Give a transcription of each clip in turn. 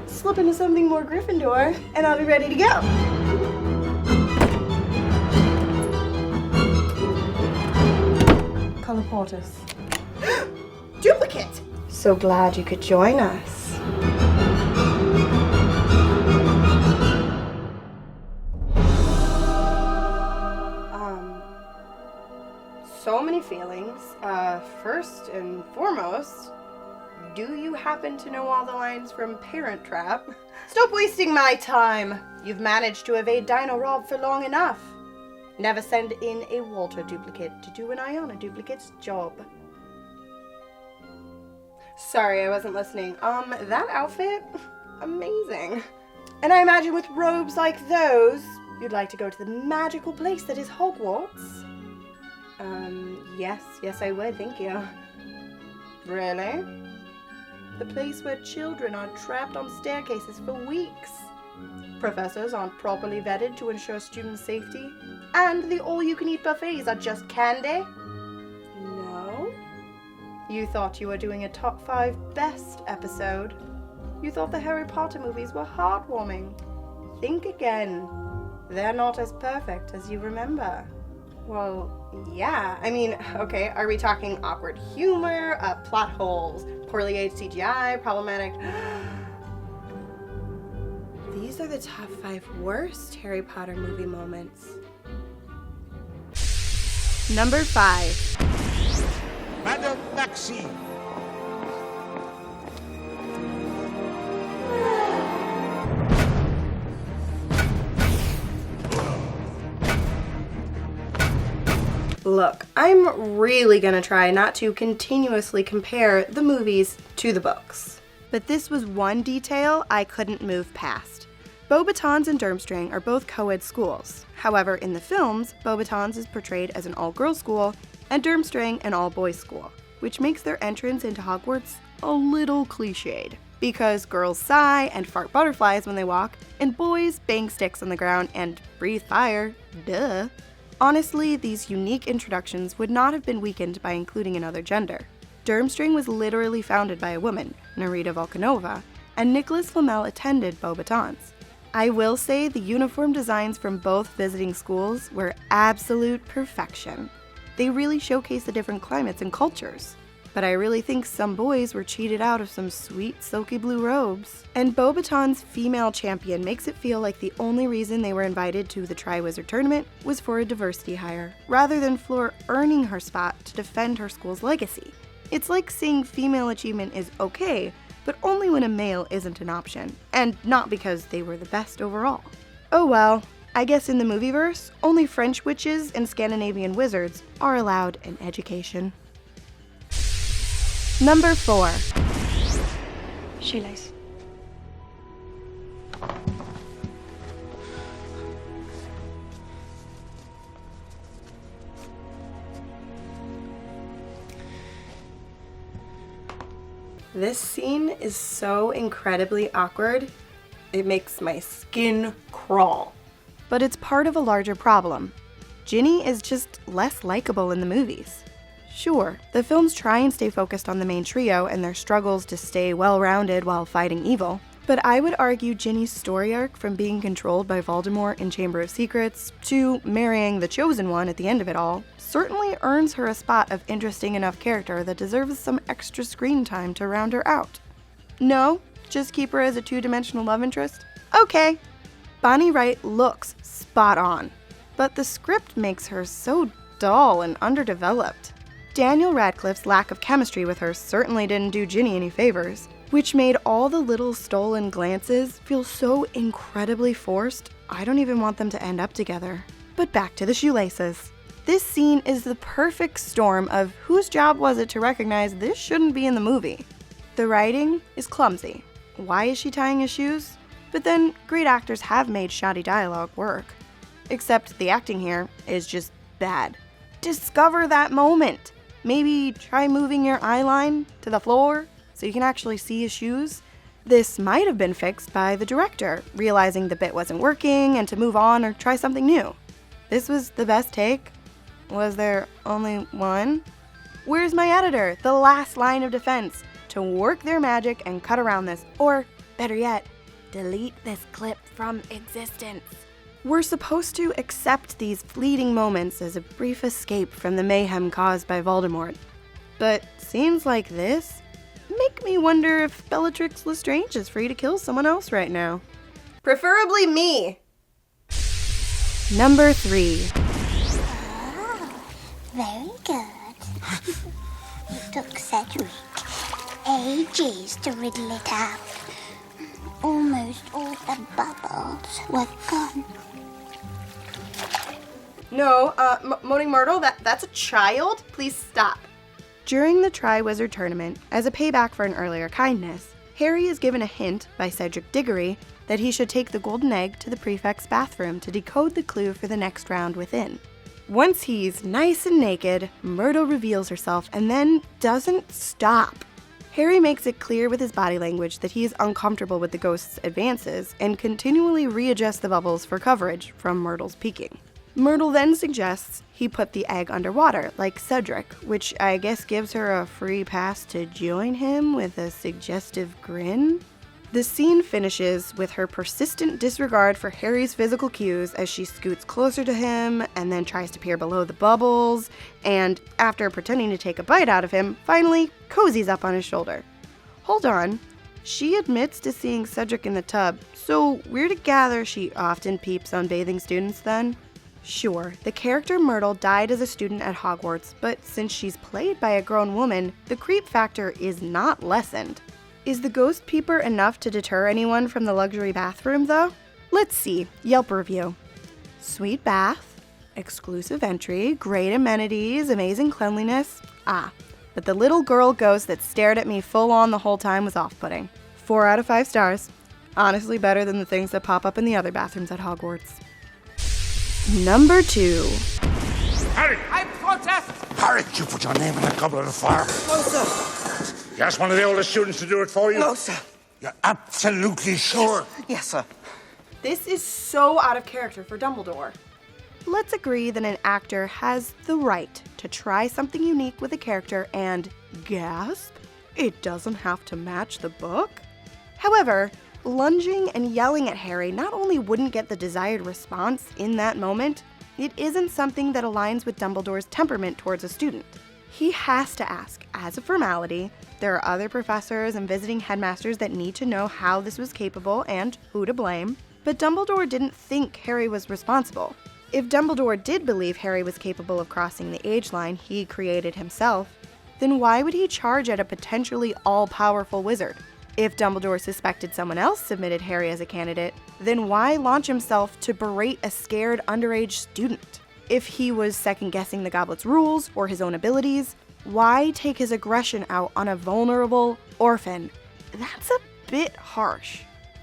slip into something more Gryffindor, and I'll be ready to go. Colloportus. Duplicate! So glad you could join us. So many feelings. First and foremost, do you happen to know all the lines from Parent Trap? Stop wasting my time! You've managed to evade Dino Rob for long enough. Never send in a Walter duplicate to do an Aiyanna duplicate's job. Sorry, I wasn't listening. That outfit? Amazing. And I imagine with robes like those, you'd like to go to the magical place that is Hogwarts? Yes, I would, thank you. Really? The place where children are trapped on staircases for weeks. Professors aren't properly vetted to ensure student safety, and the all-you-can-eat buffets are just candy? No? You thought you were doing a top 5 best episode. You thought the Harry Potter movies were heartwarming. Think again. They're not as perfect as you remember. Well, yeah. I mean, okay, are we talking awkward humor, plot holes, poorly aged CGI, problematic... These are the top 5 worst Harry Potter movie moments. Number 5. Madam Maxy. Look, I'm really gonna try not to continuously compare the movies to the books. But this was one detail I couldn't move past. Beauxbatons and Durmstrang are both co-ed schools. However, in the films, Beauxbatons is portrayed as an all-girls school and Durmstrang an all-boys school, which makes their entrance into Hogwarts a little cliched. Because girls sigh and fart butterflies when they walk, and boys bang sticks on the ground and breathe fire, duh. Honestly, these unique introductions would not have been weakened by including another gender. Durmstrang was literally founded by a woman, Nerida Volkanova, and Nicholas Flamel attended Beauxbatons. I will say the uniform designs from both visiting schools were absolute perfection. They really showcase the different climates and cultures. But I really think some boys were cheated out of some sweet silky blue robes. And Beauxbaton's female champion makes it feel like the only reason they were invited to the Triwizard Tournament was for a diversity hire, rather than Fleur earning her spot to defend her school's legacy. It's like saying female achievement is okay, but only when a male isn't an option, and not because they were the best overall. Oh well, I guess in the movieverse, only French witches and Scandinavian wizards are allowed an education. Number 4. Shoelace. This scene is so incredibly awkward, it makes my skin crawl. But it's part of a larger problem. Ginny is just less likable in the movies. Sure, the films try and stay focused on the main trio and their struggles to stay well-rounded while fighting evil, but I would argue Ginny's story arc from being controlled by Voldemort in Chamber of Secrets to marrying the Chosen One at the end of it all certainly earns her a spot of interesting enough character that deserves some extra screen time to round her out. No? Just keep her as a two-dimensional love interest? Okay. Bonnie Wright looks spot on, but the script makes her so dull and underdeveloped. Daniel Radcliffe's lack of chemistry with her certainly didn't do Ginny any favors, which made all the little stolen glances feel so incredibly forced, I don't even want them to end up together. But back to the shoelaces. This scene is the perfect storm of whose job was it to recognize this shouldn't be in the movie. The writing is clumsy. Why is she tying his shoes? But then, great actors have made shoddy dialogue work. Except the acting here is just bad. Discover that moment! Maybe try moving your eye line to the floor so you can actually see his shoes. This might have been fixed by the director, realizing the bit wasn't working and to move on or try something new. This was the best take? Was there only one? Where's my editor, the last line of defense, to work their magic and cut around this? Or better yet, delete this clip from existence. We're supposed to accept these fleeting moments as a brief escape from the mayhem caused by Voldemort. But scenes like this make me wonder if Bellatrix Lestrange is free to kill someone else right now. Preferably me! Number 3. Oh, very good. It took Cedric ages to riddle it out. Almost all the bubbles were gone. No, Moaning Myrtle, that's a child? Please stop. During the Triwizard Tournament, as a payback for an earlier kindness, Harry is given a hint by Cedric Diggory that he should take the golden egg to the prefect's bathroom to decode the clue for the next round within. Once he's nice and naked, Myrtle reveals herself and then doesn't stop. Harry makes it clear with his body language that he is uncomfortable with the ghost's advances and continually readjusts the bubbles for coverage from Myrtle's peeking. Myrtle then suggests he put the egg underwater, like Cedric, which I guess gives her a free pass to join him with a suggestive grin. The scene finishes with her persistent disregard for Harry's physical cues as she scoots closer to him and then tries to peer below the bubbles, and after pretending to take a bite out of him, finally cozies up on his shoulder. Hold on, she admits to seeing Cedric in the tub, so we're to gather she often peeps on bathing students then? Sure, the character Myrtle died as a student at Hogwarts, but since she's played by a grown woman, the creep factor is not lessened. Is the ghost peeper enough to deter anyone from the luxury bathroom, though? Let's see. Yelp review. Sweet bath, exclusive entry, great amenities, amazing cleanliness. But the little girl ghost that stared at me full on the whole time was off-putting. 4 out of 5 stars. Honestly better than the things that pop up in the other bathrooms at Hogwarts. Number 2. Harry! I protest! Harry, you put your name in a goblet of fire. No, sir. You asked one of the oldest students to do it for you? No, sir. You're absolutely sure? Yes, sir. This is so out of character for Dumbledore. Let's agree that an actor has the right to try something unique with a character and gasp, it doesn't have to match the book? However, lunging and yelling at Harry not only wouldn't get the desired response in that moment, it isn't something that aligns with Dumbledore's temperament towards a student. He has to ask, as a formality. There are other professors and visiting headmasters that need to know how this was capable and who to blame, but Dumbledore didn't think Harry was responsible. If Dumbledore did believe Harry was capable of crossing the age line he created himself, then why would he charge at a potentially all-powerful wizard? If Dumbledore suspected someone else submitted Harry as a candidate, then why launch himself to berate a scared underage student? If he was second-guessing the goblet's rules or his own abilities, why take his aggression out on a vulnerable orphan? That's a bit harsh.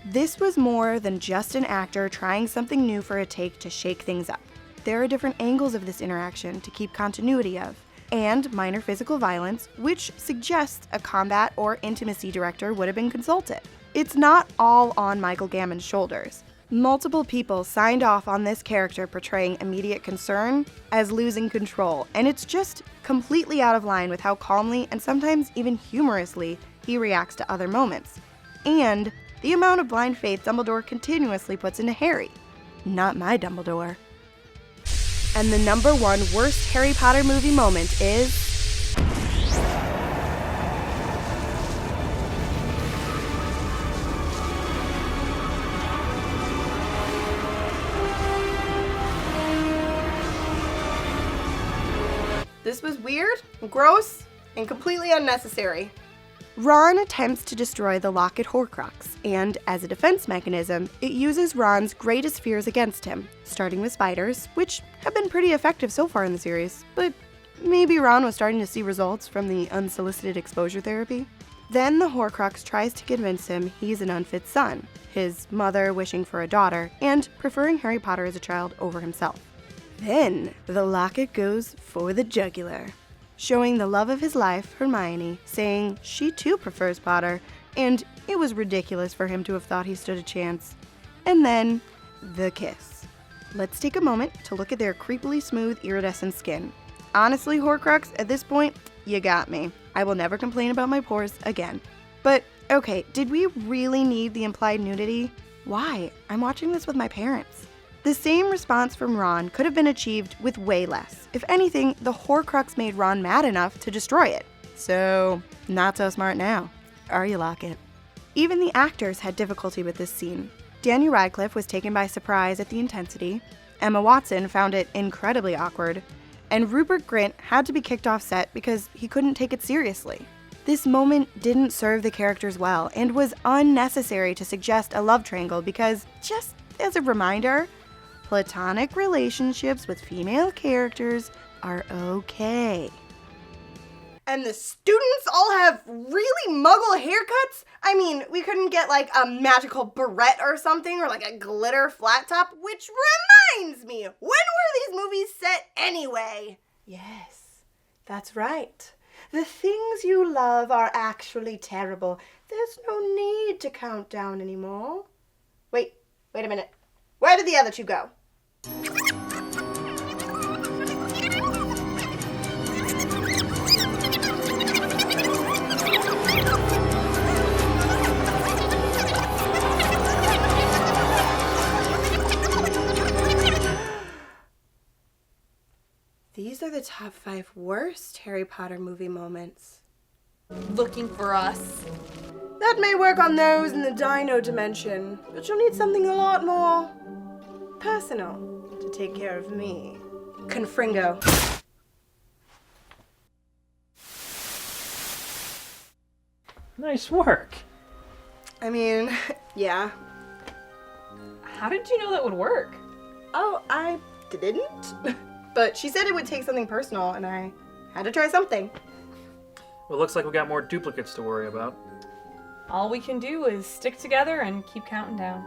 This was more than just an actor trying something new for a take to shake things up. There are different angles of this interaction to keep continuity of, and minor physical violence, which suggests a combat or intimacy director would have been consulted. It's not all on Michael Gammon's shoulders. Multiple people signed off on this character portraying immediate concern as losing control, and it's just completely out of line with how calmly and sometimes even humorously he reacts to other moments, and the amount of blind faith Dumbledore continuously puts into Harry. Not my Dumbledore. And the number 1 worst Harry Potter movie moment is... This was weird, gross, and completely unnecessary. Ron attempts to destroy the Locket Horcrux, and as a defense mechanism, it uses Ron's greatest fears against him, starting with spiders, which have been pretty effective so far in the series, but maybe Ron was starting to see results from the unsolicited exposure therapy. Then the Horcrux tries to convince him he's an unfit son, his mother wishing for a daughter, and preferring Harry Potter as a child over himself. Then the locket goes for the jugular, showing the love of his life, Hermione, saying she too prefers Potter, and it was ridiculous for him to have thought he stood a chance. And then, the kiss. Let's take a moment to look at their creepily smooth iridescent skin. Honestly, Horcrux, at this point, you got me. I will never complain about my pores again. But, okay, did we really need the implied nudity? Why? I'm watching this with my parents. The same response from Ron could have been achieved with way less. If anything, the Horcrux made Ron mad enough to destroy it. So, not so smart now. Are you, Locket? Even the actors had difficulty with this scene. Daniel Radcliffe was taken by surprise at the intensity, Emma Watson found it incredibly awkward, and Rupert Grint had to be kicked off set because he couldn't take it seriously. This moment didn't serve the characters well and was unnecessary to suggest a love triangle because, just as a reminder, platonic relationships with female characters are okay. And the students all have really muggle haircuts? I mean, we couldn't get like a magical barrette or something, or like a glitter flat top, which reminds me, when were these movies set anyway? Yes, that's right. The things you love are actually terrible. There's no need to count down anymore. Wait a minute. Where did the other two go? These are the top 5 worst Harry Potter movie moments. Looking for us? That may work on those in the dino dimension, but you'll need something a lot more personal to take care of me. Confringo. Nice work. I mean, yeah. How did you know that would work? Oh, I didn't. But she said it would take something personal, and I had to try something. Well, looks like we got more duplicates to worry about. All we can do is stick together and keep counting down.